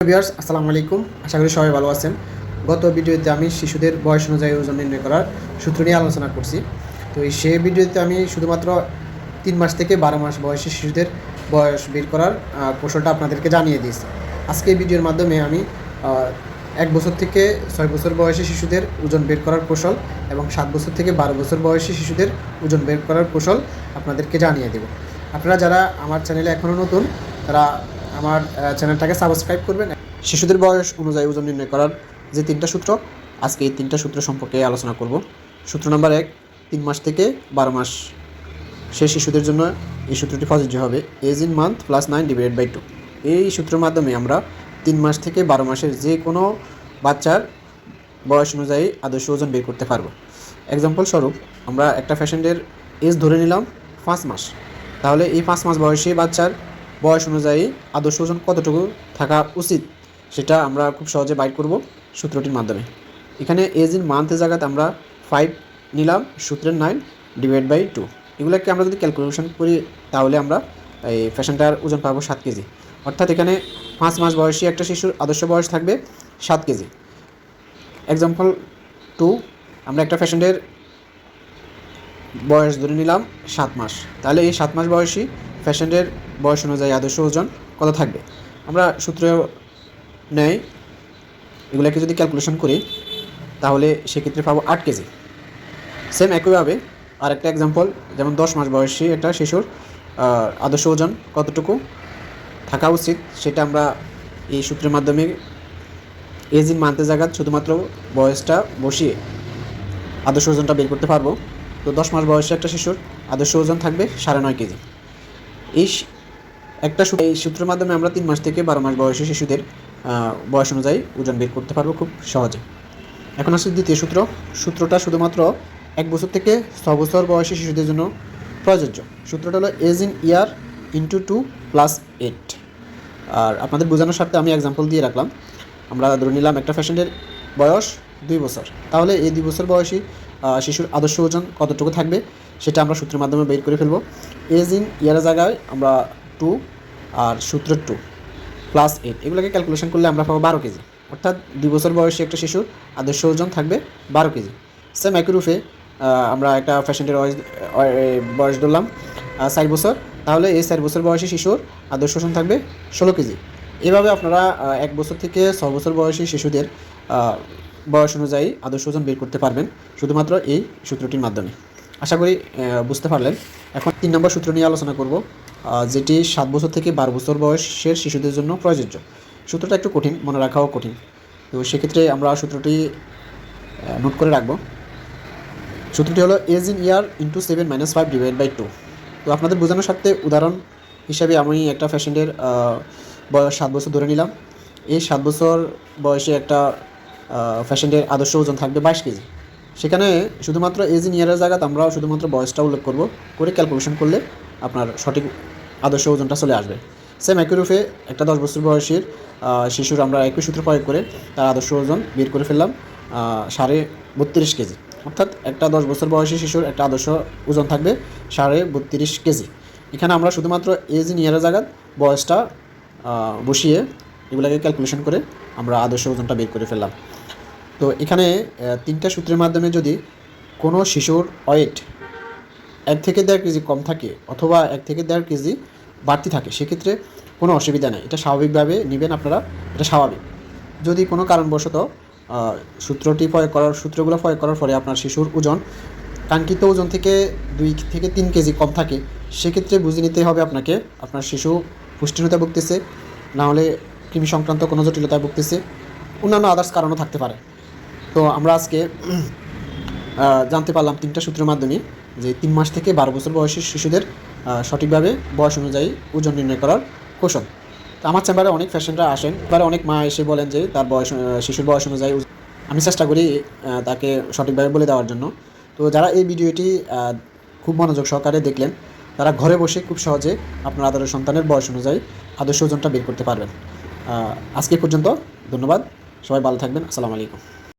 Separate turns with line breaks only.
Viewers আসসালামু আলাইকুম, আশা করি সবাই ভালো আছেন। গত ভিডিওতে আমি শিশুদের বয়স অনুযায়ী ওজন নির্ণয় করার সূত্র নিয়ে আলোচনা করছি। তো সেই ভিডিওতে আমি শুধুমাত্র 3 মাস থেকে 12 মাস বয়সী শিশুদের বয়স বের করার কৌশলটা আপনাদেরকে জানিয়ে দিয়েছি। আজকে এই ভিডিওর মাধ্যমে আমি 1 বছর থেকে 6 বছর বয়সী শিশুদের ওজন বের করার কৌশল এবং 7 বছর থেকে 12 বছর বয়সী শিশুদের ওজন বের করার কৌশল আপনাদেরকে জানিয়ে দেব। আপনারা যারা আমার চ্যানেলে এখনও নতুন, তারা আমার চ্যানেলটাকে সাবস্ক্রাইব করবেন। শিশুদের বয়স অনুযায়ী ওজন নির্ণয় করার যে 3টা সূত্র, আজকে এই 3টা সূত্র সম্পর্কে আলোচনা করব। সূত্র নাম্বার 1, 3 মাস থেকে 12 মাস সেই শিশুদের জন্য এই সূত্রটি প্রযোজ্য হবে age in month plus 9 divided by 2। এই সূত্রের মাধ্যমে আমরা 3 মাস থেকে 12 মাসের যে কোনো বাচ্চার বয়স অনুযায়ী আদর্শ ওজন বের করতে পারবো। এক্সাম্পল স্বরূপ আমরা একটা পেশেন্টের এজ ধরে নিলাম 5 মাস, তাহলে এই 5 মাস বয়সী বাচ্চার বয়স অনুযায়ী আদর্শ ওজন কতটুকু থাকা উচিত সেটা আমরা খুব সহজে বাইর করব সূত্রটির মাধ্যমে। এখানে এজ ইন মান্থের জায়গাতে আমরা 5 নিলাম, সূত্রের 9 ডিভাইড বাই 2। এগুলোকে আমরা যদি ক্যালকুলেশন করি তাহলে আমরা এই পেশেন্টটার ওজন পাবো 7 কেজি। অর্থাৎ এখানে 5 মাস বয়সী একটা শিশুর আদর্শ বয়স থাকবে 7 কেজি। এক্সাম্পল 2, আমরা একটা পেশেন্টের বয়স ধরে নিলাম 7 মাস, তাহলে এই 7 মাস বয়সী পেশেন্টের বয়স অনুযায়ী আদর্শ ওজন কত থাকবে আমরা সূত্র নেই। এগুলোকে যদি ক্যালকুলেশন করি তাহলে সেক্ষেত্রে পাবো 8 কেজি। সেম একইভাবে আরেকটা এক্সাম্পল, যেমন 10 মাস বয়সী একটা শিশুর আদর্শ ওজন কতটুকু থাকা উচিত সেটা আমরা এই সূত্রের মাধ্যমে এজ ইন মান্থের জায়গায় শুধুমাত্র বয়সটা বসিয়ে আদর্শ ওজনটা বের করতে পারবো। তো 10 মাস বয়সী একটা শিশুর আদর্শ ওজন থাকবে 9.5 কেজি। এই সূত্রের মাধ্যমে আমরা 3 মাস থেকে 12 মাস বয়সী শিশুদের বয়স অনুযায়ী ওজন বের করতে পারবো খুব সহজে। এখন আসছে দ্বিতীয় সূত্রটা শুধুমাত্র 1 বছর থেকে 6 বছর বয়সী শিশুদের জন্য প্রযোজ্য। সূত্রটা হলো age in year into 2 plus 8। আর আপনাদের বোঝানোর স্বার্থে আমি এক্সাম্পল দিয়ে রাখলাম। আমরা ধরে নিলাম একটা পেশেন্টের বয়স 2 বছর, তাহলে এই 2 বছর বয়সী শিশুর আদর্শ ওজন কতটুকু থাকবে সেটা আমরা সূত্রের মাধ্যমে বের করে ফেলবো। এজ ইন ইয়ারের জায়গায় আমরা 2 আর সূত্রের 2 প্লাস 8, এগুলোকে ক্যালকুলেশন করলে আমরা পাবো 12 কেজি। অর্থাৎ 2 বছর বয়সী একটা শিশুর আদর্শ ওজন থাকবে 12 কেজি। সেম একই রূপে আমরা একটা পেশেন্টের বয়স ধরলাম 4 বছর, তাহলে এই 4 বছর বয়সী শিশুর আদর্শ ওজন থাকবে 16 কেজি। এভাবে আপনারা 1 বছর থেকে 6 বছর বয়সী শিশুদের বয়স অনুযায়ী আদর্শ ওজন বের করতে পারবেন শুধুমাত্র এই সূত্রটির মাধ্যমে। আশা করি বুঝতে পারলেন। এখন 3 নম্বর সূত্র নিয়ে আলোচনা করব, যেটি 7 বছর থেকে 12 বছর বয়সের শিশুদের জন্য প্রযোজ্য। সূত্রটা একটু কঠিন, মনে রাখাও কঠিন, তো সেক্ষেত্রে আমরা সূত্রটি নোট করে রাখবো। সূত্রটি হলো age in year into 7 - 5 divide by 2। তো আপনাদের বোঝানোর স্বার্থে উদাহরণ হিসাবে আমি একটা পেশেন্টের বয়স 7 বছর ধরে নিলাম। এই 7 বছর বয়সে একটা পেশেন্টের আদর্শ ওজন থাকবে 22 কেজি। সেখানে শুধুমাত্র এজ ইন ইয়ারের জায়গাতে আমরা শুধুমাত্র বয়সটা উল্লেখ করব, করে ক্যালকুলেশন করলে আপনার সঠিক আদর্শ ওজনটা চলে আসবে। সেম একই রূপে একটা 10 বছর বয়সীর শিশুর আমরা একই সূত্র প্রয়োগ করে তার আদর্শ ওজন বের করে ফেললাম 32.5 কেজি। অর্থাৎ একটা 10 বছর বয়সী শিশুর একটা আদর্শ ওজন থাকবে 32.5 কেজি। এখানে আমরা শুধুমাত্র এজ ইন ইয়ারের জায়গায় বয়সটা বসিয়ে এগুলোকে ক্যালকুলেশন করে আমরা আদর্শ ওজনটা বের করে ফেললাম। তো এখানে 3টা সূত্রের মাধ্যমে যদি কোনো শিশুর ওয়েট 1 থেকে 1.5 কেজি কম থাকে অথবা 1 থেকে 1.5 কেজি বাড়তি থাকে, সেক্ষেত্রে কোনো অসুবিধা নেই, এটা স্বাভাবিকভাবে নেবেন আপনারা, এটা স্বাভাবিক। যদি কোনো কারণবশত সূত্রগুলো প্রয়োগ করার পরে আপনার শিশুর ওজন কাঙ্ক্ষিত ওজন থেকে 2 থেকে 3 কেজি কম থাকে, সেক্ষেত্রে বুঝে নিতে হবে আপনাকে আপনার শিশু পুষ্টিহীনতা ভুগতেছে, নাহলে কৃমি সংক্রান্ত কোনো জটিলতায় ভুগতেছে, অন্যান্য আদার্স কারণও থাকতে পারে। তো আমরা আজকে জানতে পারলাম 3টা সূত্রের মাধ্যমে যে 3 মাস থেকে 12 বছর বয়সী শিশুদের সঠিকভাবে বয়স অনুযায়ী ওজন নির্ণয় করার কৌশল। তো আমার চেম্বারে অনেক পেশেন্টরা আসেন, এবারে অনেক মা এসে বলেন যে তার শিশুর বয়স অনুযায়ী আমি চেষ্টা করি তাকে সঠিকভাবে বলে দেওয়ার জন্য। তো যারা এই ভিডিওটি খুব মনোযোগ সহকারে দেখলেন, তারা ঘরে বসে খুব সহজে আপনার আদরের সন্তানের বয়স অনুযায়ী আদর্শ ওজনটা বের করতে পারবেন। আজকে পর্যন্ত ধন্যবাদ, সবাই ভালো থাকবেন। আসসালামু আলাইকুম।